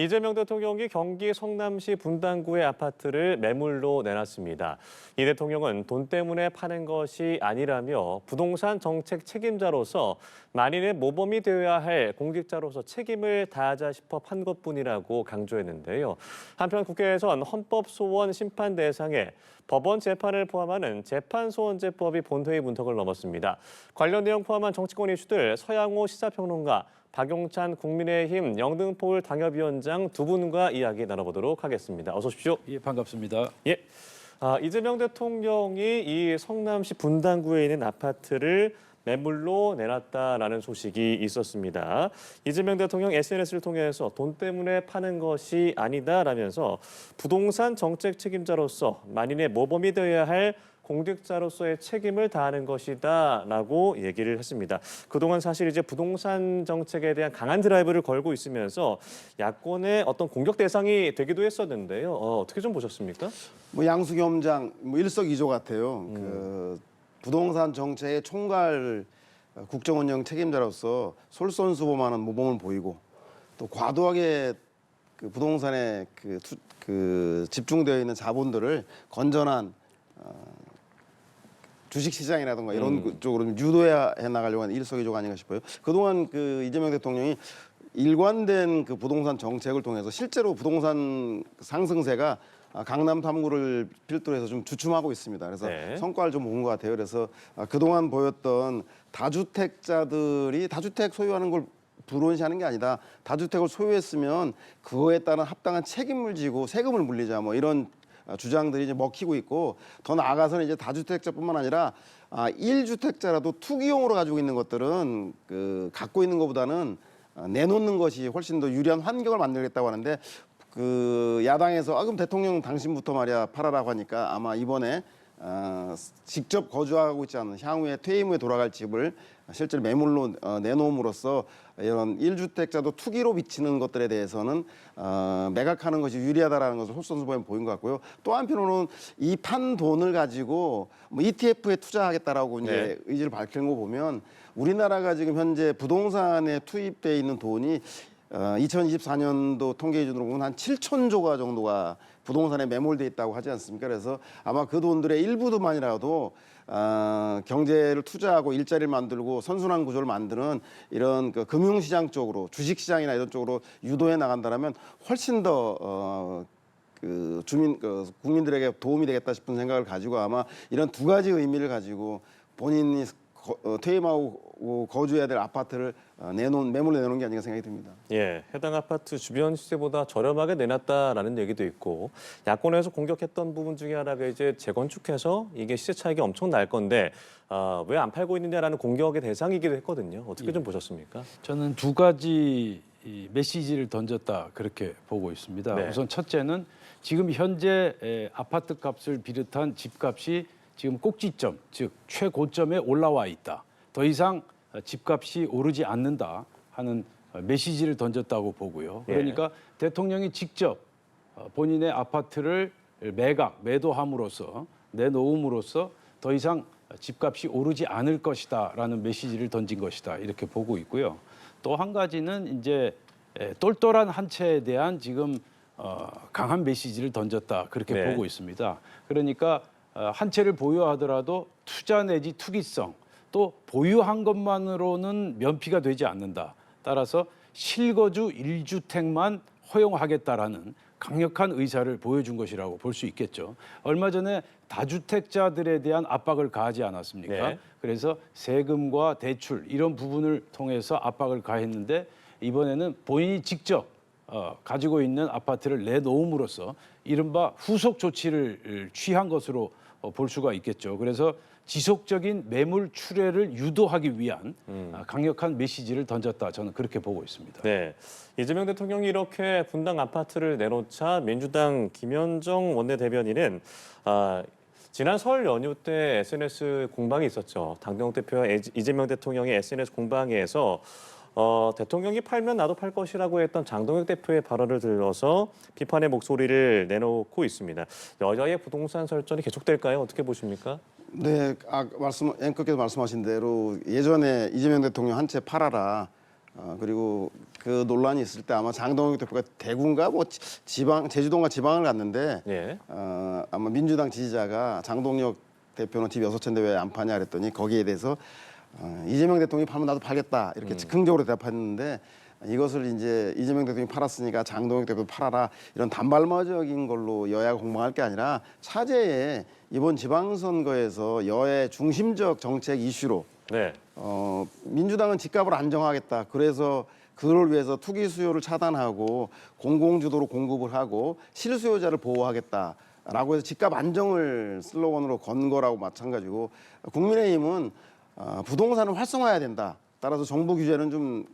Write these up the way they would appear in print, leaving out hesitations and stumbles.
이재명 대통령이 경기 성남시 분당구의 아파트를 매물로 내놨습니다. 이 대통령은 돈 때문에 파는 것이 아니라며 부동산 정책 책임자로서 만인의 모범이 되어야 할 공직자로서 책임을 다하자 싶어 판 것뿐이라고 강조했는데요. 한편 국회에선 헌법소원 심판 대상에 법원 재판을 포함하는 재판소원제법이 본회의 문턱을 넘었습니다. 관련 내용 포함한 정치권 이슈들 서양호 시사평론가, 박용찬 국민의힘 영등포울 당협위원장 두 분과 이야기 나눠보도록 하겠습니다. 어서 오십시오. 예, 반갑습니다. 예. 이재명 대통령이 이 성남시 분당구에 있는 아파트를 매물로 내놨다라는 소식이 있었습니다. 이재명 대통령 SNS를 통해서 돈 때문에 파는 것이 아니다라면서 부동산 정책 책임자로서 만인의 모범이 되어야 할 공직자로서의 책임을 다하는 것이다라고 얘기를 했습니다. 그동안 사실 이제 부동산 정책에 대한 강한 드라이브를 걸고 있으면서 야권의 어떤 공격 대상이 되기도 했었는데요. 어떻게 좀 보셨습니까? 뭐 양수겸장 일석이조 같아요. 그 부동산 정책의 총괄 국정운영 책임자로서 솔선수범하는 모범을 보이고 또 과도하게 그 부동산에 집중되어 있는 자본들을 건전한 주식시장이라든가 이런 쪽으로 좀 유도해 나가려고 하는 일석이조가 아닌가 싶어요. 그동안 그 이재명 대통령이 일관된 그 부동산 정책을 통해서 실제로 부동산 상승세가 강남 3구를 필두로 해서 좀 주춤하고 있습니다. 그래서 네. 성과를 좀 본 것 같아요. 그래서 그동안 보였던 다주택자들이 다주택 소유하는 걸 불온시하는 게 아니다. 다주택을 소유했으면 그거에 따른 합당한 책임을 지고 세금을 물리자 뭐 이런 주장들이 이제 먹히고 있고 더 나아가서는 이제 다주택자뿐만 아니라 1주택자라도 투기용으로 가지고 있는 것들은 그 갖고 있는 것보다는 내놓는 것이 훨씬 더 유리한 환경을 만들겠다고 하는데 그 야당에서 그럼 대통령 당신부터 말이야 팔아라고 하니까 아마 이번에 직접 거주하고 있지 않은 향후에 퇴임 후에 돌아갈 집을 실제로 매물로 내놓음으로써 이런 1주택자도 투기로 비치는 것들에 대해서는 매각하는 것이 유리하다라는 것을 솔선수범해 보인 것 같고요. 또 한편으로는 이 판 돈을 가지고 뭐 ETF에 투자하겠다라고 이제 의지를 밝히는 거 보면 우리나라가 지금 현재 부동산에 투입돼 있는 돈이 2024년도 통계 기준으로 보면 한 7천조가 정도가 부동산에 매몰돼 있다고 하지 않습니까? 그래서 아마 그 돈들의 일부만이라도 경제를 투자하고 일자리를 만들고 선순환 구조를 만드는 이런 그 금융시장 쪽으로 주식시장이나 이런 쪽으로 유도해 나간다면 훨씬 더 국민들에게 도움이 되겠다 싶은 생각을 가지고 아마 이런 두 가지 의미를 가지고 본인이 퇴임하고 거주해야 될 아파트를 매물로 내놓은 게 아닌가 생각이 듭니다. 예, 해당 아파트 주변 시세보다 저렴하게 내놨다라는 얘기도 있고 야권에서 공격했던 부분 중에 하나가 이제 재건축해서 이게 시세 차익이 엄청 날 건데 왜 안 팔고 있느냐라는 공격의 대상이기도 했거든요. 어떻게 좀 보셨습니까? 저는 두 가지 메시지를 던졌다 그렇게 보고 있습니다. 네. 우선 첫째는 지금 현재 아파트 값을 비롯한 집값이 지금 꼭지점, 즉 최고점에 올라와 있다. 더 이상 집값이 오르지 않는다 하는 메시지를 던졌다고 보고요. 그러니까 대통령이 직접 본인의 아파트를 매도함으로써 내놓음으로써 더 이상 집값이 오르지 않을 것이다라는 메시지를 던진 것이다 이렇게 보고 있고요. 또 한 가지는 이제 똘똘한 한 채에 대한 지금 강한 메시지를 던졌다 그렇게 보고 있습니다. 그러니까 한 채를 보유하더라도 투자 내지 투기성 또 보유한 것만으로는 면피가 되지 않는다. 따라서 실거주 1주택만 허용하겠다라는 강력한 의사를 보여준 것이라고 볼 수 있겠죠. 얼마 전에 다주택자들에 대한 압박을 가하지 않았습니까? 네. 그래서 세금과 대출 이런 부분을 통해서 압박을 가했는데 이번에는 본인이 직접 가지고 있는 아파트를 내놓음으로써 이른바 후속 조치를 취한 것으로 볼 수가 있겠죠. 그래서 지속적인 매물 출회를 유도하기 위한 강력한 메시지를 던졌다. 저는 그렇게 보고 있습니다. 네, 이재명 대통령이 이렇게 분당 아파트를 내놓자 민주당 김현정 원내대변인은 지난 설 연휴 때 SNS 공방이 있었죠. 당대표 대표와 이재명 대통령의 SNS 공방에서 대통령이 팔면 나도 팔 것이라고 했던 장동혁 대표의 발언을 들어서 비판의 목소리를 내놓고 있습니다. 여야의 부동산 설전이 계속될까요? 어떻게 보십니까? 네, 앵커께서 말씀하신 대로 예전에 이재명 대통령 한 채 팔아라. 그리고 그 논란이 있을 때 아마 장동혁 대표가 대구인가 뭐 지방 제주도인가 지방을 갔는데 예. 아마 민주당 지지자가 장동혁 대표는 집 6채인데 왜 안 파냐 그랬더니 거기에 대해서 이재명 대통령이 팔면 나도 팔겠다 이렇게 즉흥적으로 대답했는데 이것을 이제 이재명 대통령이 팔았으니까 장동혁 대표도 팔아라 이런 단발머적인 걸로 여야가 공방할 게 아니라 차제에 이번 지방선거에서 여의 중심적 정책 이슈로 네. 민주당은 집값을 안정하겠다. 그래서 그걸 위해서 투기 수요를 차단하고 공공주도로 공급을 하고 실수요자를 보호하겠다라고 해서 집값 안정을 슬로건으로 건 거라고 마찬가지고 국민의힘은 부동산을 활성화해야 된다. 따라서 정부 규제는 좀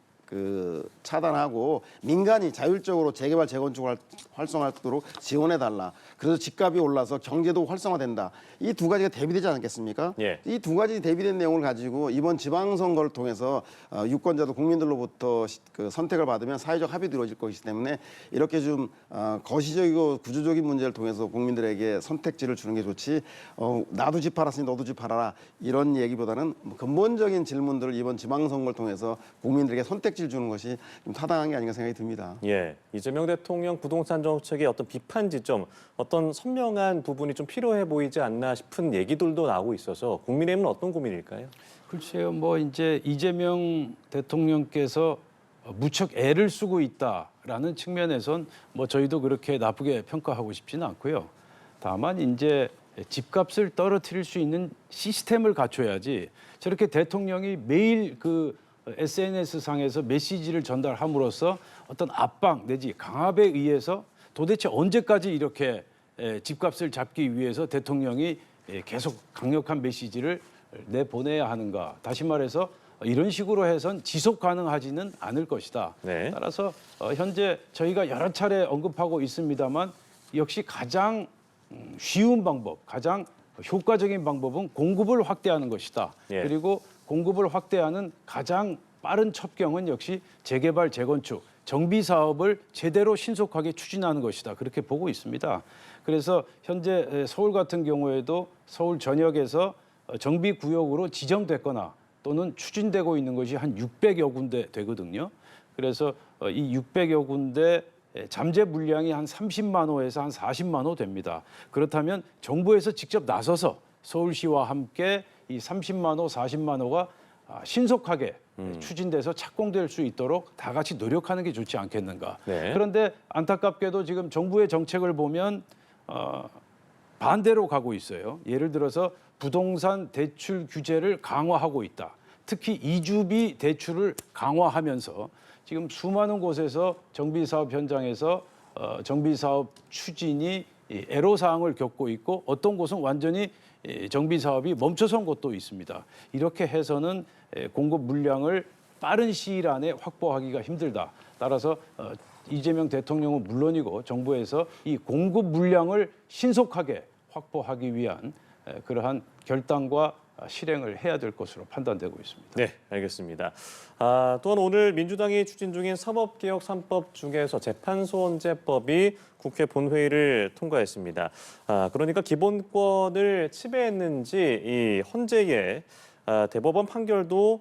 차단하고 민간이 자율적으로 재개발 재건축을 활성화하도록 지원해달라. 그래서 집값이 올라서 경제도 활성화된다. 이 두 가지가 대비되지 않겠습니까? 예. 이 두 가지 대비된 내용을 가지고 이번 지방선거를 통해서 유권자도 국민들로부터 그 선택을 받으면 사회적 합의도 이루어질 것이기 때문에 이렇게 좀 거시적이고 구조적인 문제를 통해서 국민들에게 선택지를 주는 게 좋지 나도 집 팔았으니 너도 집 팔아라 이런 얘기보다는 근본적인 질문들을 이번 지방선거를 통해서 국민들에게 선택지를 주는 것이 좀 타당한 게 아닌가 생각이 듭니다. 예, 이재명 대통령 부동산 정책의 어떤 비판 지점, 어떤 선명한 부분이 좀 필요해 보이지 않나 싶은 얘기들도 나오고 있어서 국민의힘은 어떤 고민일까요? 글쎄요, 뭐 이제 이재명 대통령께서 무척 애를 쓰고 있다라는 측면에선 뭐 저희도 그렇게 나쁘게 평가하고 싶지는 않고요. 다만 이제 집값을 떨어뜨릴 수 있는 시스템을 갖춰야지 저렇게 대통령이 매일 그 SNS 상에서 메시지를 전달함으로써 어떤 압박 내지 강압에 의해서 도대체 언제까지 이렇게 집값을 잡기 위해서 대통령이 계속 강력한 메시지를 내보내야 하는가. 다시 말해서 이런 식으로 해선 지속 가능하지는 않을 것이다. 네. 따라서 현재 저희가 여러 차례 언급하고 있습니다만 역시 가장 쉬운 방법, 가장 효과적인 방법은 공급을 확대하는 것이다. 예. 그리고 공급을 확대하는 가장 빠른 첩경은 역시 재개발, 재건축, 정비 사업을 제대로 신속하게 추진하는 것이다. 그렇게 보고 있습니다. 그래서 현재 서울 같은 경우에도 서울 전역에서 정비 구역으로 지정됐거나 또는 추진되고 있는 것이 한 600여 군데 되거든요. 그래서 이 600여 군데 잠재 물량이 한 30만 호에서 한 40만 호 됩니다. 그렇다면 정부에서 직접 나서서 서울시와 함께 이 30만 호, 40만 호가 신속하게 추진돼서 착공될 수 있도록 다 같이 노력하는 게 좋지 않겠는가. 네. 그런데 안타깝게도 지금 정부의 정책을 보면 반대로 가고 있어요. 예를 들어서 부동산 대출 규제를 강화하고 있다. 특히 이주비 대출을 강화하면서 지금 수많은 곳에서 정비사업 현장에서 정비사업 추진이 애로사항을 겪고 있고 어떤 곳은 완전히 정비사업이 멈춰선 곳도 있습니다. 이렇게 해서는 공급 물량을 빠른 시일 안에 확보하기가 힘들다. 따라서 이재명 대통령은 물론이고 정부에서 이 공급 물량을 신속하게 확보하기 위한 그러한 결단과 실행을 해야 될 것으로 판단되고 있습니다. 네, 알겠습니다. 또한 오늘 민주당이 추진 중인 사법개혁 3법 중에서 재판소원제법이 국회 본회의를 통과했습니다. 그러니까 기본권을 침해했는지 이 헌재의 대법원 판결도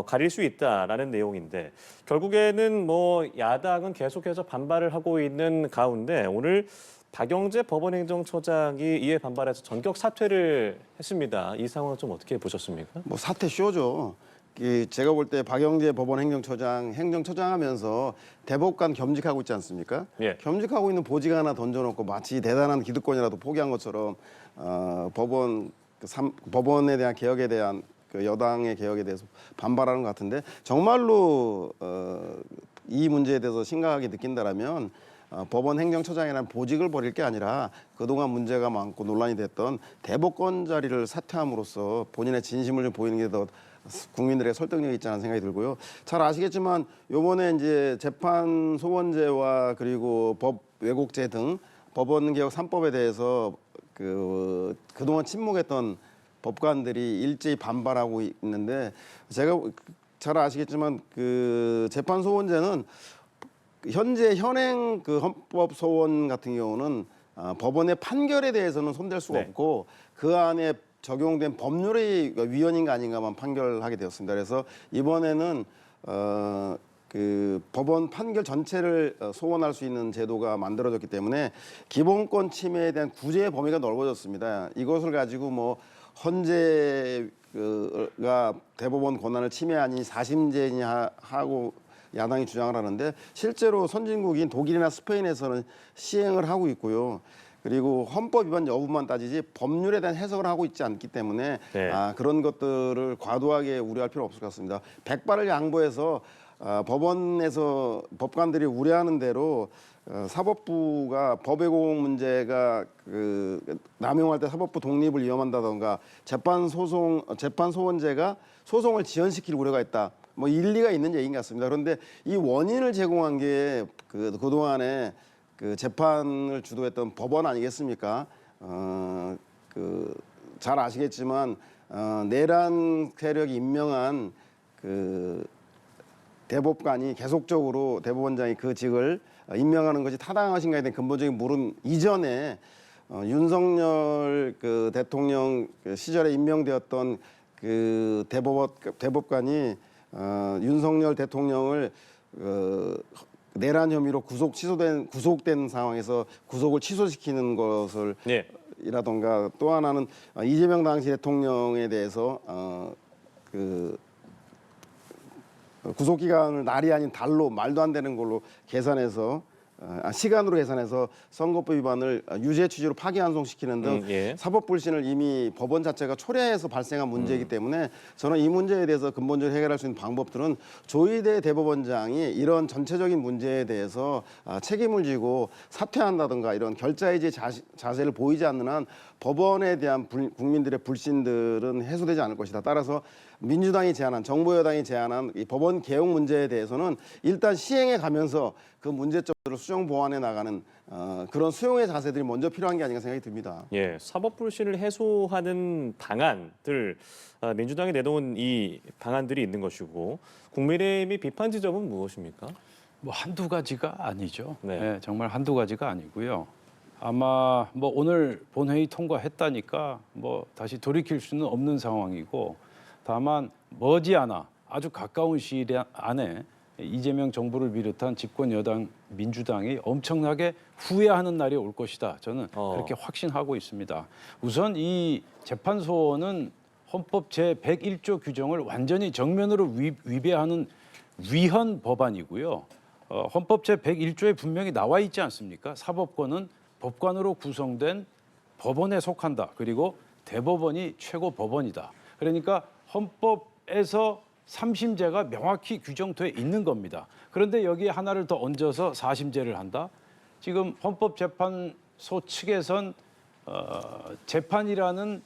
가릴 수 있다라는 내용인데 결국에는 뭐 야당은 계속해서 반발을 하고 있는 가운데 오늘 박영재 법원행정처장이 이에 반발해서 전격 사퇴를 했습니다. 이 상황 좀 어떻게 보셨습니까? 뭐 사퇴 쇼죠. 제가 볼 때 박영재 법원행정처장 행정처장하면서 대법관 겸직하고 있지 않습니까? 예. 겸직하고 있는 보직 하나 던져놓고 마치 대단한 기득권이라도 포기한 것처럼 법원에 대한 개혁에 대한 그 여당의 개혁에 대해서 반발하는 것 같은데 정말로 이 문제에 대해서 심각하게 느낀다라면 법원 행정처장이라는 보직을 버릴 게 아니라 그동안 문제가 많고 논란이 됐던 대법관 자리를 사퇴함으로써 본인의 진심을 좀 보이는 게 더 국민들의 설득력이 있지 않은 생각이 들고요. 잘 아시겠지만 이번에 이제 재판 소원제와 그리고 법 왜곡죄 등 법원 개혁 3법에 대해서 그동안 침묵했던 법관들이 일제히 반발하고 있는데 제가 잘 아시겠지만 그 재판 소원제는 현재 현행 그 헌법 소원 같은 경우는 법원의 판결에 대해서는 손댈 수가 네. 없고 그 안에 적용된 법률의 위헌인가 아닌가만 판결하게 되었습니다. 그래서 이번에는 그 법원 판결 전체를 소원할 수 있는 제도가 만들어졌기 때문에 기본권 침해에 대한 구제의 범위가 넓어졌습니다. 이것을 가지고 뭐 헌재가 대법원 권한을 침해하니 사심제냐 하고 야당이 주장을 하는데 실제로 선진국인 독일이나 스페인에서는 시행을 하고 있고요. 그리고 헌법 위반 여부만 따지지 법률에 대한 해석을 하고 있지 않기 때문에 네. 그런 것들을 과도하게 우려할 필요 없을 것 같습니다. 백발을 양보해서 법원에서 법관들이 우려하는 대로 사법부가 법의 공공 문제가 남용할 때 사법부 독립을 위험한다던가 재판 소원제가 소송을 지연시킬 우려가 있다. 뭐 일리가 있는 얘기인 것 같습니다. 그런데 이 원인을 제공한 게 그동안에 그 재판을 주도했던 법원 아니겠습니까? 잘 아시겠지만 내란 세력이 임명한 그 대법관이 계속적으로 대법원장이 그 직을 임명하는 것이 타당하신가에 대한 근본적인 물음 이전에 윤석열 그 대통령 시절에 임명되었던 그 대법관이 윤석열 대통령을 내란 혐의로 구속된 상황에서 구속을 취소시키는 것을 네. 이라던가 또 하나는 이재명 당시 대통령에 대해서 구속 기간을 날이 아닌 달로 말도 안 되는 걸로 계산해서 시간으로 계산해서 선거법 위반을 유죄 취지로 파기환송시키는 등 예. 사법 불신을 이미 법원 자체가 초래해서 발생한 문제이기 때문에 저는 이 문제에 대해서 근본적으로 해결할 수 있는 방법들은 조희대 대법원장이 이런 전체적인 문제에 대해서 책임을 지고 사퇴한다든가 이런 결자해지 자세를 보이지 않는 한 법원에 대한 국민들의 불신들은 해소되지 않을 것이다. 따라서 민주당이 제안한 정부 여당이 제안한 이 법원 개혁 문제에 대해서는 일단 시행해 가면서 그 문제점들을 수정 보완해 나가는 그런 수용의 자세들이 먼저 필요한 게 아닌가 생각이 듭니다. 예, 사법 불신을 해소하는 방안들 민주당이 내놓은 이 방안들이 있는 것이고 국민의힘이 비판 지점은 무엇입니까? 뭐 한두 가지가 아니죠. 네. 네, 정말 한두 가지가 아니고요. 아마 뭐 오늘 본회의 통과했다니까 뭐 다시 돌이킬 수는 없는 상황이고 다만 머지않아 아주 가까운 시일 안에 이재명 정부를 비롯한 집권 여당 민주당이 엄청나게 후회하는 날이 올 것이다. 저는 그렇게 확신하고 있습니다. 우선 이 재판소는 헌법 제101조 규정을 완전히 정면으로 위배하는 위헌 법안이고요. 헌법 제101조에 분명히 나와 있지 않습니까? 사법권은 법관으로 구성된 법원에 속한다. 그리고 대법원이 최고 법원이다. 그러니까 헌법에서 3심제가 명확히 규정돼 있는 겁니다. 그런데 여기에 하나를 더 얹어서 4심제를 한다. 지금 헌법재판소 측에선 재판이라는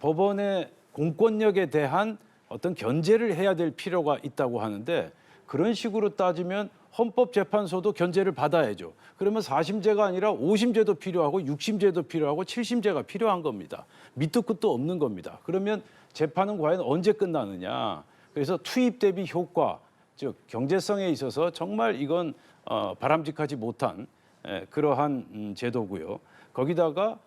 법원의 공권력에 대한 어떤 견제를 해야 될 필요가 있다고 하는데 그런 식으로 따지면 헌법재판소도 견제를 받아야죠. 그러면 4심제가 아니라 5심제도 필요하고 6심제도 필요하고 7심제가 필요한 겁니다. 밑도 끝도 없는 겁니다. 그러면 재판은 과연 언제 끝나느냐. 그래서 투입 대비 효과, 즉 경제성에 있어서 정말 이건 바람직하지 못한 그러한 제도고요. 거기다가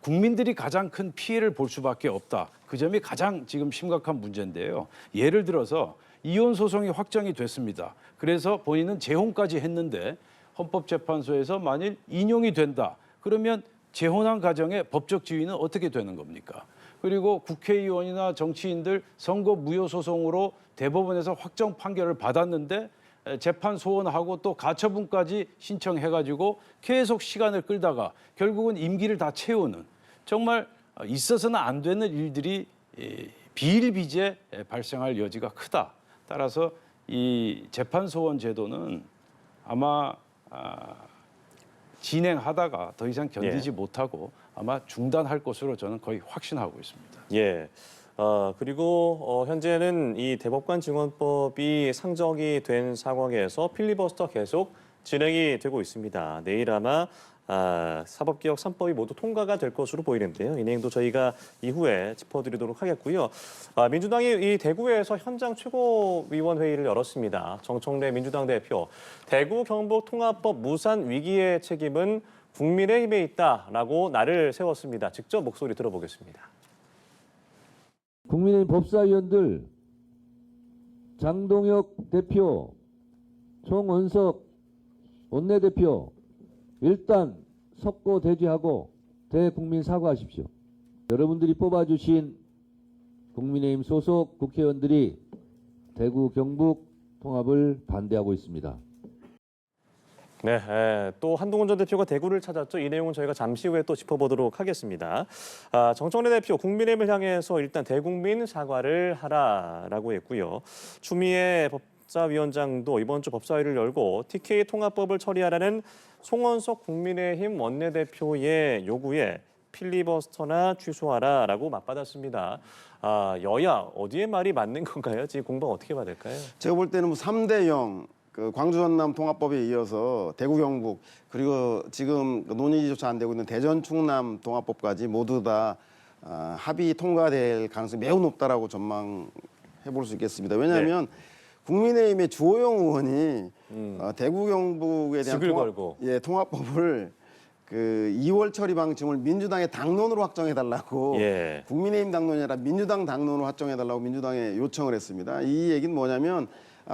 국민들이 가장 큰 피해를 볼 수밖에 없다. 그 점이 가장 지금 심각한 문제인데요. 예를 들어서 이혼 소송이 확정이 됐습니다. 그래서 본인은 재혼까지 했는데 헌법재판소에서 만일 인용이 된다. 그러면 재혼한 가정의 법적 지위는 어떻게 되는 겁니까? 그리고 국회의원이나 정치인들 선거 무효 소송으로 대법원에서 확정 판결을 받았는데 재판 소원하고 또 가처분까지 신청해가지고 계속 시간을 끌다가 결국은 임기를 다 채우는 정말 있어서는 안 되는 일들이 비일비재 발생할 여지가 크다. 따라서 이 재판 소원 제도는 아마 진행하다가 더 이상 견디지 못하고 아마 중단할 것으로 저는 거의 확신하고 있습니다. 예. 그리고 현재는 이 대법관 증언법이 상정이 된 상황에서 필리버스터 계속 진행이 되고 있습니다. 내일 아마 사법개혁 3법이 모두 통과가 될 것으로 보이는데요. 이 내용도 저희가 이후에 짚어드리도록 하겠고요. 민주당이 이 대구에서 현장 최고위원회의를 열었습니다. 정청래 민주당 대표, 대구 경북 통합법 무산 위기의 책임은 국민의힘에 있다라고 날을 세웠습니다. 직접 목소리 들어보겠습니다. 국민의힘 법사위원들, 장동혁 대표, 송은석 원내대표 일단 석고 대지하고 대국민 사과하십시오. 여러분들이 뽑아주신 국민의힘 소속 국회의원들이 대구 경북 통합을 반대하고 있습니다. 네, 또 한동훈 전 대표가 대구를 찾았죠. 이 내용은 저희가 잠시 후에 또 짚어보도록 하겠습니다. 정청래 대표 국민의힘을 향해서 일단 대국민 사과를 하라라고 했고요. 추미애 법사위원장도 이번 주 법사위를 열고 TK 통합법을 처리하라는 송원석 국민의힘 원내대표의 요구에 필리버스터나 취소하라라고 맞받았습니다. 여야 어디에 말이 맞는 건가요? 지금 공방 어떻게 봐야 될까요? 제가 볼 때는 뭐 3대 0, 그 광주 전남 통합법에 이어서 대구 경북 그리고 지금 논의조차 안 되고 있는 대전 충남 통합법까지 모두 다 합의 통과될 가능성이 매우 높다라고 전망해 볼 수 있겠습니다. 왜냐하면 국민의힘의 주호영 의원이 대구 경북에 대한 직을 걸고. 통합법을 그 2월 처리 방침을 민주당의 당론으로 확정해 달라고 국민의힘 당론이 아니라 민주당 당론으로 확정해 달라고 민주당에 요청을 했습니다. 이 얘기는 뭐냐면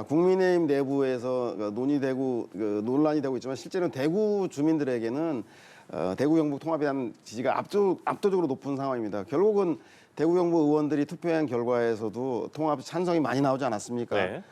국민의힘 내부에서 논의되고 논란이 되고 있지만 실제로는 대구 주민들에게는 대구 경북 통합에 대한 지지가 압도적으로 높은 상황입니다. 결국은 대구 경북 의원들이 투표한 결과에서도 통합 찬성이 많이 나오지 않았습니까? 네.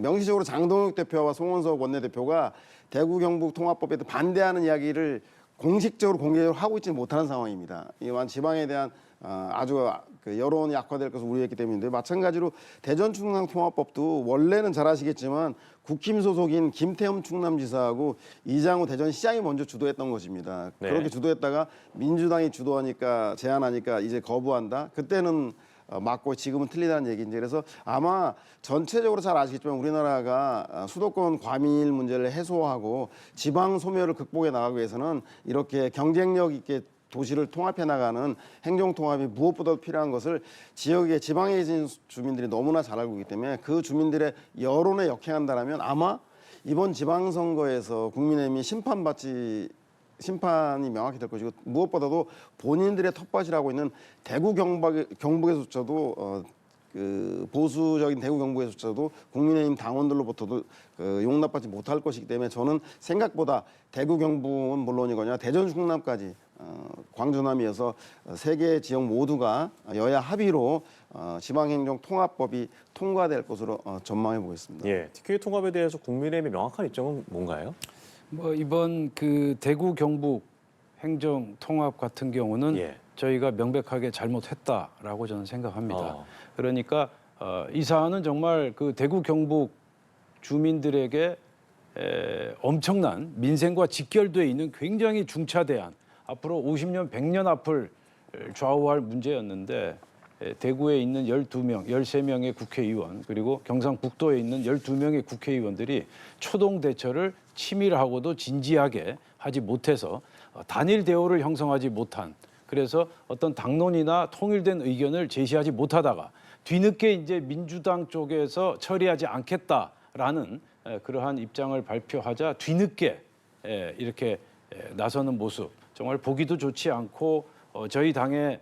명시적으로 장동혁 대표와 송원석 원내대표가 대구 경북 통합법에 반대하는 이야기를 공식적으로 공개적으로 하고 있지는 못하는 상황입니다. 이만 지방에 대한 아주 그 여론이 악화될 것을 우려했기 때문인데 마찬가지로 대전 충남 통합법도 원래는 잘 아시겠지만 국힘 소속인 김태흠 충남지사하고 이장우 대전시장이 먼저 주도했던 것입니다. 네. 그렇게 주도했다가 민주당이 주도하니까 제안하니까 이제 거부한다. 그때는 맞고 지금은 틀리다는 얘기인지 그래서 아마 전체적으로 잘 아시겠지만 우리나라가 수도권 과밀 문제를 해소하고 지방 소멸을 극복해 나가기 위해서는 이렇게 경쟁력 있게 도시를 통합해 나가는 행정 통합이 무엇보다도 필요한 것을 지역의 지방에 계신 주민들이 너무나 잘 알고 있기 때문에 그 주민들의 여론에 역행한다면 아마 이번 지방선거에서 국민의힘이 심판이 명확히 될 것이고 무엇보다도 본인들의 텃밭이라고 있는 대구 경북에서조차도 그 보수적인 대구 경북에서조차도 국민의힘 당원들로부터도 용납받지 못할 것이기 때문에 저는 생각보다 대구 경북은 물론이거냐 대전 충남까지 광주남이어서 세 개 지역 모두가 여야 합의로 지방행정 통합법이 통과될 것으로 전망해 보겠습니다. 예, TK 통합에 대해서 국민의힘의 명확한 입장은 뭔가요? 뭐 이번 그 대구 경북 행정 통합 같은 경우는 저희가 명백하게 잘못했다라고 저는 생각합니다. 그러니까 이 사안은 정말 그 대구 경북 주민들에게 엄청난 민생과 직결돼 있는 굉장히 중차대한 앞으로 50년, 100년 앞을 좌우할 문제였는데 대구에 있는 12명, 13명의 국회의원 그리고 경상북도에 있는 12명의 국회의원들이 초동 대처를 치밀하고도 진지하게 하지 못해서 단일 대우를 형성하지 못한 그래서 어떤 당론이나 통일된 의견을 제시하지 못하다가 뒤늦게 이제 민주당 쪽에서 처리하지 않겠다라는 그러한 입장을 발표하자 뒤늦게 이렇게 나서는 모습 정말 보기도 좋지 않고 저희 당의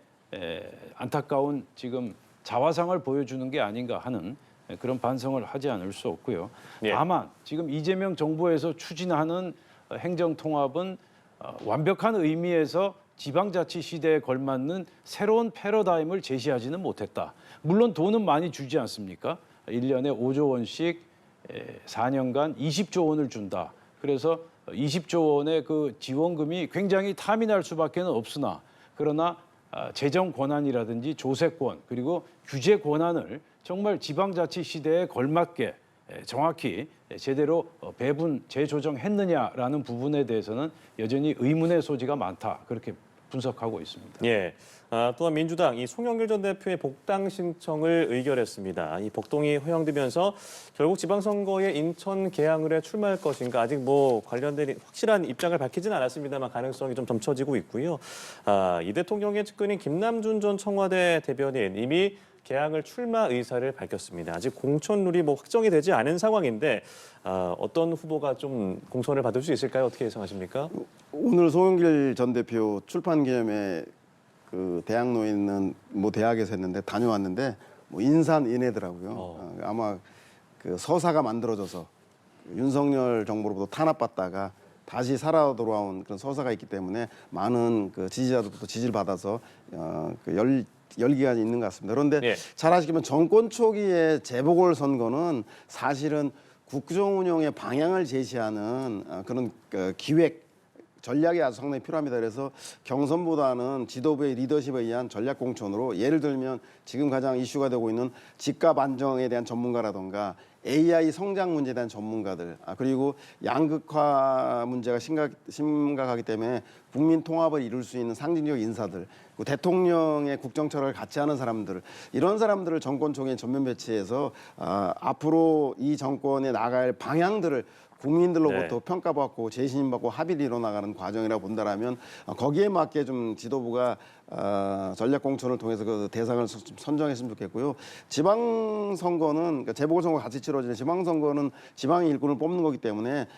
안타까운 지금 자화상을 보여주는 게 아닌가 하는 그런 반성을 하지 않을 수 없고요. 다만 지금 이재명 정부에서 추진하는 행정통합은 완벽한 의미에서 지방자치 시대에 걸맞는 새로운 패러다임을 제시하지는 못했다. 물론 돈은 많이 주지 않습니까? 1년에 5조 원씩 4년간 20조 원을 준다. 그래서 20조 원의 그 지원금이 굉장히 탐이 날 수밖에 없으나 그러나 재정 권한이라든지 조세권 그리고 규제 권한을 정말 지방자치 시대에 걸맞게 정확히 제대로 배분 재조정했느냐라는 부분에 대해서는 여전히 의문의 소지가 많다 그렇게 분석하고 있습니다. 예. 또한 민주당 이 송영길 전 대표의 복당 신청을 의결했습니다. 이 복동이 허용되면서 결국 지방선거에 인천 계양을에 출마할 것인가 아직 뭐 관련된 확실한 입장을 밝히진 않았습니다만 가능성이 좀 점쳐지고 있고요. 이 대통령의 측근인 김남준 전 청와대 대변인 이미 계양을 출마 의사를 밝혔습니다. 아직 공천 룰이 뭐 확정이 되지 않은 상황인데 어떤 후보가 좀 공천을 받을 수 있을까요? 어떻게 예상하십니까? 오늘 송영길 전 대표 출판 기념회 그 대학로에 있는 뭐 대학에서 했는데 다녀왔는데 뭐 인산인해더라고요. 아마 그 서사가 만들어져서 윤석열 정부로부터 탄압받다가 다시 살아 돌아온 그런 서사가 있기 때문에 많은 그 지지자들부터 지지를 받아서 열기가 있는 것 같습니다. 그런데 예. 잘 아시겠지만 정권 초기의 재보궐선거는 사실은 국정 운영의 방향을 제시하는 그런 기획 전략이 아주 상당히 필요합니다. 그래서 경선보다는 지도부의 리더십에 의한 전략 공천으로 예를 들면 지금 가장 이슈가 되고 있는 집값 안정에 대한 전문가라던가 AI 성장 문제에 대한 전문가들 그리고 양극화 문제가 심각하기 때문에 국민 통합을 이룰 수 있는 상징적 인사들 그리고 대통령의 국정 철학을 같이 하는 사람들 이런 사람들을 정권 초기에 전면 배치해서 앞으로 이 정권에 나갈 방향들을 국민들로부터 네. 평가받고 재신임받고 합의를 이뤄나가는 과정이라고 본다라면 거기에 맞게 좀 지도부가 전략 공천을 통해서 그 대상을 선정했으면 좋겠고요. 지방선거는 그러니까 재보궐선거 같이 치러지는 지방선거는 지방의 일꾼을 뽑는 거기 때문에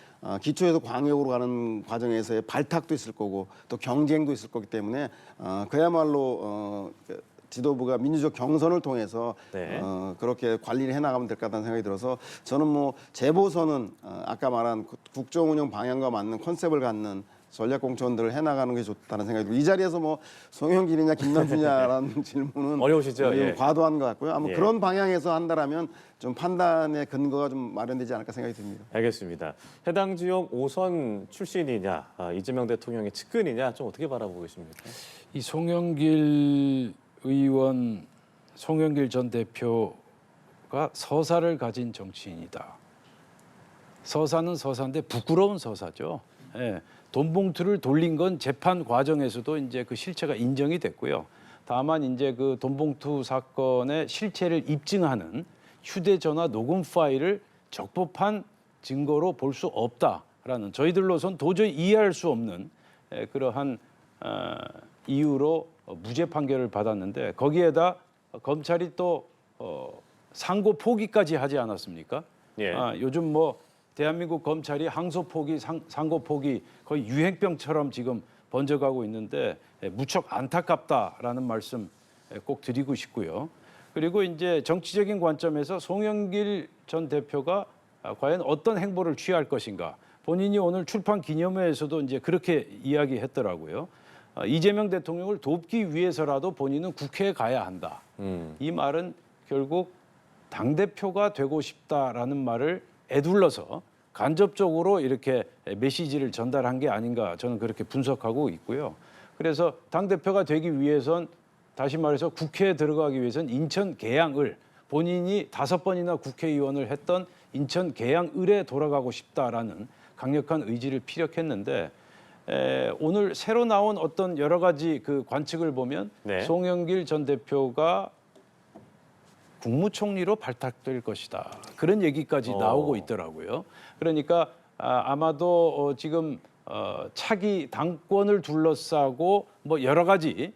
기초에서 광역으로 가는 과정에서의 발탁도 있을 거고 또 경쟁도 있을 거기 때문에 그야말로 지도부가 민주적 경선을 통해서 네. 그렇게 관리를 해나가면 될 것 같다는 생각이 들어서 저는 뭐 재보선은 아까 말한 국정 운영 방향과 맞는 컨셉을 갖는 전략 공천들을 해나가는 게 좋다는 생각이 들고 이 자리에서 뭐 송영길이냐 김남준이냐라는 질문은 어려우시죠? 예. 과도한 것 같고요. 아마 예. 그런 방향에서 한다라면 좀 판단의 근거가 좀 마련되지 않을까 생각이 듭니다. 알겠습니다. 해당 지역 5선 출신이냐, 이재명 대통령의 측근이냐, 좀 어떻게 바라보고 계십니까? 이 송영길 의원, 송영길 전 대표가 서사를 가진 정치인이다. 서사는 서사인데 부끄러운 서사죠. 예. 돈 봉투를 돌린 건 재판 과정에서도 이제 그 실체가 인정이 됐고요. 다만 이제 그 돈 봉투 사건의 실체를 입증하는 휴대전화 녹음 파일을 적법한 증거로 볼 수 없다라는 저희들로선 도저히 이해할 수 없는 그러한 이유로 무죄 판결을 받았는데 거기에다 검찰이 또 상고 포기까지 하지 않았습니까? 예. 요즘 뭐 대한민국 검찰이 항소 포기, 상고 포기 거의 유행병처럼 지금 번져가고 있는데 무척 안타깝다라는 말씀 꼭 드리고 싶고요. 그리고 이제 정치적인 관점에서 송영길 전 대표가 과연 어떤 행보를 취할 것인가. 본인이 오늘 출판 기념회에서도 이제 그렇게 이야기했더라고요. 이재명 대통령을 돕기 위해서라도 본인은 국회에 가야 한다. 이 말은 결국 당대표가 되고 싶다라는 말을 에둘러서 간접적으로 이렇게 메시지를 전달한 게 아닌가 저는 그렇게 분석하고 있고요. 그래서 당대표가 되기 위해선 다시 말해서 국회에 들어가기 위해선 인천 계양을 본인이 5번이나 국회의원을 했던 인천 계양을에 돌아가고 싶다라는 강력한 의지를 피력했는데 오늘 새로 나온 어떤 여러 가지 그 관측을 보면 네. 송영길 전 대표가 국무총리로 발탁될 것이다. 그런 얘기까지 나오고 있더라고요. 그러니까 아마도 지금 차기 당권을 둘러싸고 뭐 여러 가지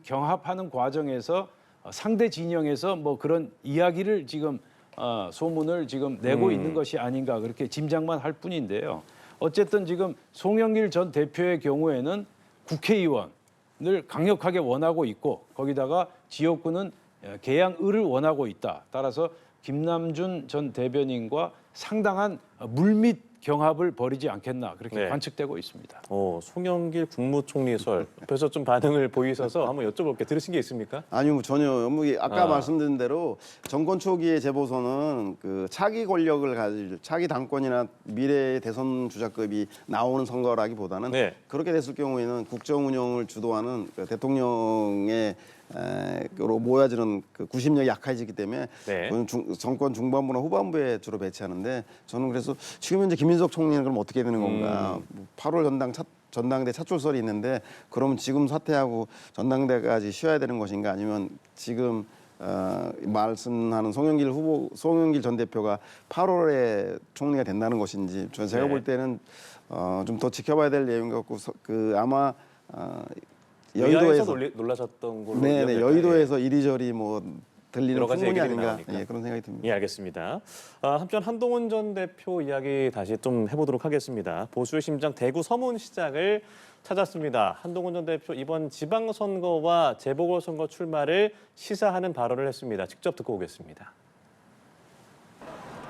경합하는 과정에서 상대 진영에서 뭐 그런 이야기를 지금 소문을 지금 내고 있는 것이 아닌가 그렇게 짐작만 할 뿐인데요. 어쨌든 지금 송영길 전 대표의 경우에는 국회의원을 강력하게 원하고 있고 거기다가 지역구는 계양을을 원하고 있다. 따라서 김남준 전 대변인과 상당한 물밑 경합을 벌이지 않겠나 그렇게 네. 관측되고 있습니다. 송영길 국무총리 설 옆에서 좀 반응을 보이셔서 한번 여쭤볼게요. 들으신 게 있습니까? 아니요, 뭐 전혀. 뭐 아까 말씀드린 대로 정권 초기의 재보선은 그 차기 권력을 가질 차기 당권이나 미래의 대선 주자급이 나오는 선거라기보다는 네. 그렇게 됐을 경우에는 국정 운영을 주도하는 그 대통령의 로 모여지는 그 구심력이 약해지기 때문에 네. 그건 정권 중반부나 후반부에 주로 배치하는데 저는 그래서 지금 현재 김민석 총리는 그럼 어떻게 되는 건가? 8월 전당대 차출설이 있는데 그러면 지금 사퇴하고 전당대까지 쉬어야 되는 것인가? 아니면 지금 말씀하는 송영길 전 대표가 8월에 총리가 된다는 것인지 제가 네. 볼 때는 좀 더 지켜봐야 될 내용 같고 그 아마 여의도에서 놀라셨던 걸로 네네 기억될까요? 여의도에서 이리저리 뭐 들리는 여러 가지 풍문이 얘기들이 아닌가 나오니까. 그런 생각이 듭니다. 예, 알겠습니다. 한편 한동훈 전 대표 이야기 다시 좀 해보도록 하겠습니다. 보수의 심장 대구 서문시장을 찾았습니다. 한동훈 전 대표 이번 지방선거와 재보궐선거 출마를 시사하는 발언을 했습니다. 직접 듣고 오겠습니다.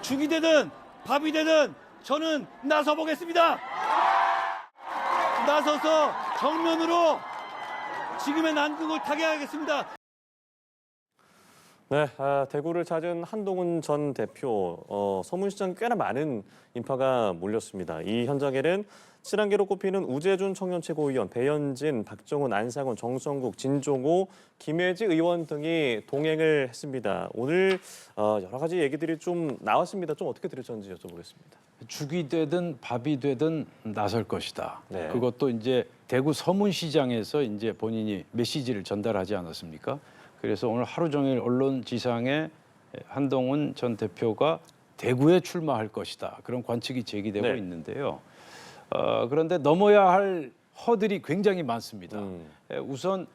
죽이 되든 밥이 되든 저는 나서 보겠습니다. 나서서 정면으로 지금의 난국을 타개하겠습니다. 네, 대구를 찾은 한동훈 전 대표, 서문시장 꽤나 많은 인파가 몰렸습니다. 이 현장에는 친한계로 꼽히는 우재준 청년 최고위원, 배현진, 박정훈, 안상훈, 정성국, 진종호, 김혜지 의원 등이 동행을 했습니다. 오늘 여러 가지 얘기들이 좀 나왔습니다. 좀 어떻게 들으셨는지 여쭤보겠습니다. 죽이 되든 밥이 되든 나설 것이다. 네. 그것도 이제 대구 서문시장에서 이제 본인이 메시지를 전달하지 않았습니까? 그래서 오늘 하루 종일 언론지상에 한동훈 전 대표가 대구에 출마할 것이다. 그런 관측이 제기되고 네. 있는데요. 그런데 넘어야 할 허들이 굉장히 많습니다. 우선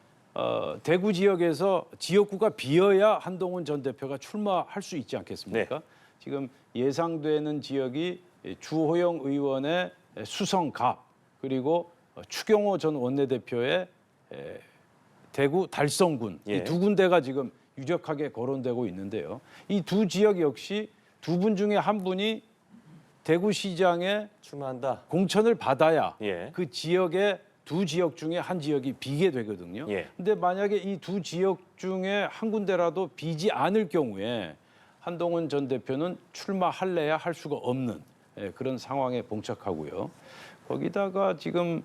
대구 지역에서 지역구가 비어야 한동훈 전 대표가 출마할 수 있지 않겠습니까? 네. 지금 예상되는 지역이 주호영 의원의 수성갑 그리고 추경호 전 원내대표의 대구 달성군 예. 이 두 군데가 지금 유력하게 거론되고 있는데요. 이 두 지역 역시 두 분 중에 한 분이 대구시장에 출마한다. 공천을 받아야 예. 그 지역의 두 지역 중에 한 지역이 비게 되거든요. 예. 근데 만약에 이 두 지역 중에 한 군데라도 비지 않을 경우에 한동훈 전 대표는 출마할래야 할 수가 없는 그런 상황에 봉착하고요. 거기다가 지금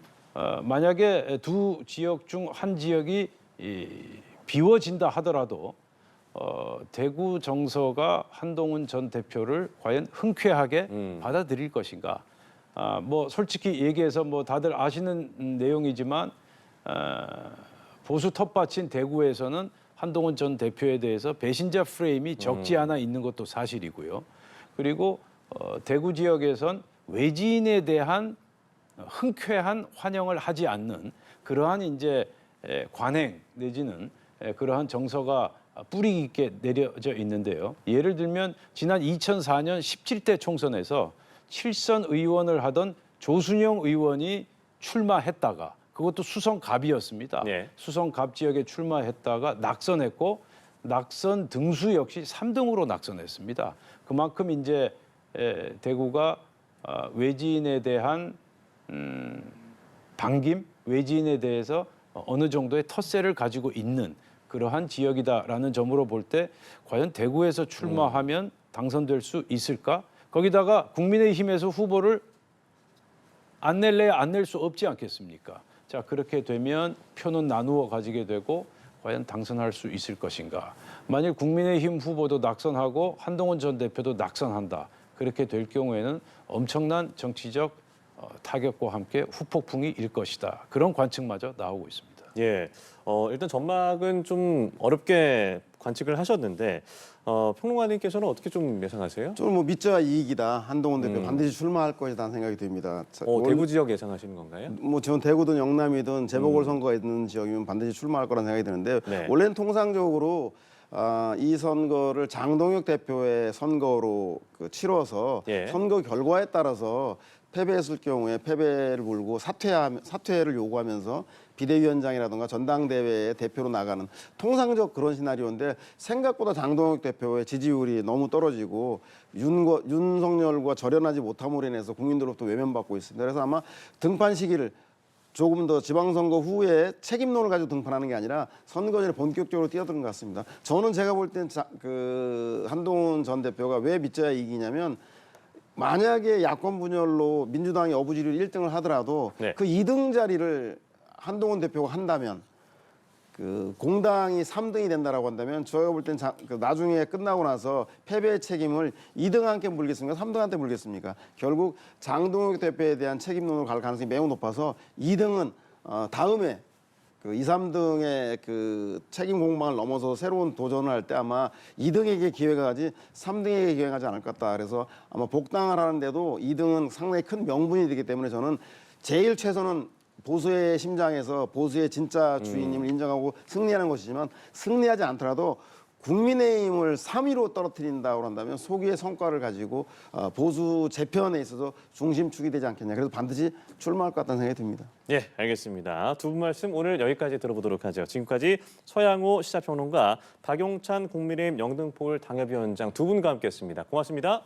만약에 두 지역 중 한 지역이 비워진다 하더라도 대구 정서가 한동훈 전 대표를 과연 흔쾌하게 받아들일 것인가? 뭐 솔직히 얘기해서 뭐 다들 아시는 내용이지만 보수 텃밭인 대구에서는 한동훈 전 대표에 대해서 배신자 프레임이 적지 않아 있는 것도 사실이고요. 그리고 대구 지역에선 외지인에 대한 흔쾌한 환영을 하지 않는 그러한 이제 관행 내지는 그러한 정서가 뿌리 깊게 내려져 있는데요. 예를 들면 지난 2004년 17대 총선에서 7선 의원을 하던 조순영 의원이 출마했다가 그것도 수성갑이었습니다. 네. 수성갑 지역에 출마했다가 낙선했고 낙선 등수 역시 3등으로 낙선했습니다. 그만큼 이제 대구가 외지인에 대한 반김, 외지인에 대해서 어느 정도의 텃세를 가지고 있는 그러한 지역이다라는 점으로 볼 때 과연 대구에서 출마하면 당선될 수 있을까? 거기다가 국민의힘에서 후보를 안 낼래야 안 낼 수 없지 않겠습니까? 자, 그렇게 되면 표는 나누어 가지게 되고 과연 당선할 수 있을 것인가? 만일 국민의힘 후보도 낙선하고 한동훈 전 대표도 낙선한다. 그렇게 될 경우에는 엄청난 정치적 타격과 함께 후폭풍이 일 것이다. 그런 관측마저 나오고 있습니다. 예, 일단 전막은 좀 어렵게 관측을 하셨는데 평론가님께서는 어떻게 좀 예상하세요? 저는 뭐 믿자 이익이다. 한동훈 대표 반드시 출마할 것이라는 생각이 듭니다. 대구 지역 예상하시는 건가요? 뭐 저는 대구든 영남이든 재보궐 선거가 있는 지역이면 반드시 출마할 거라는 생각이 드는데 네. 원래는 통상적으로 이 선거를 장동혁 대표의 선거로 치러서 예. 선거 결과에 따라서 패배했을 경우에 패배를 물고 사퇴를 요구하면서 비대위원장이라든가 전당대회의 대표로 나가는 통상적 그런 시나리오인데 생각보다 장동혁 대표의 지지율이 너무 떨어지고 윤석열과 절연하지 못함으로 인해서 국민들로부터 외면받고 있습니다. 그래서 아마 등판 시기를 조금 더 지방선거 후에 책임론을 가지고 등판하는 게 아니라 선거전에 본격적으로 뛰어드는 것 같습니다. 저는 제가 볼 땐 그 한동훈 전 대표가 왜 믿져야 이기냐면 만약에 야권 분열로 민주당이 어부지리로 1등을 하더라도 네. 그 2등 자리를 한동훈 대표가 한다면 그 공당이 3등이 된다라고 한다면 저희가 볼 땐 나중에 끝나고 나서 패배의 책임을 2등한테 물겠습니까? 3등한테 물겠습니까? 결국 장동혁 대표에 대한 책임론으로 갈 가능성이 매우 높아서 2등은 다음에 그 2, 3등의 그 책임 공방을 넘어서 새로운 도전을 할 때 아마 2등에게 기회가 가지 3등에게 기회가 가지 않을 것 같다. 그래서 아마 복당을 하는데도 2등은 상당히 큰 명분이 되기 때문에 저는 제일 최선은 보수의 심장에서 보수의 진짜 주인임을 인정하고 승리하는 것이지만 승리하지 않더라도 국민의힘을 3위로 떨어뜨린다고 한다면 소기의 성과를 가지고 보수 재편에 있어서 중심축이 되지 않겠냐. 그래서 반드시 출마할 것 같다는 생각이 듭니다. 예, 알겠습니다. 두 분 말씀 오늘 여기까지 들어보도록 하죠. 지금까지 서양호 시사평론가, 박용찬 국민의힘 영등포울 당협위원장 두 분과 함께했습니다. 고맙습니다.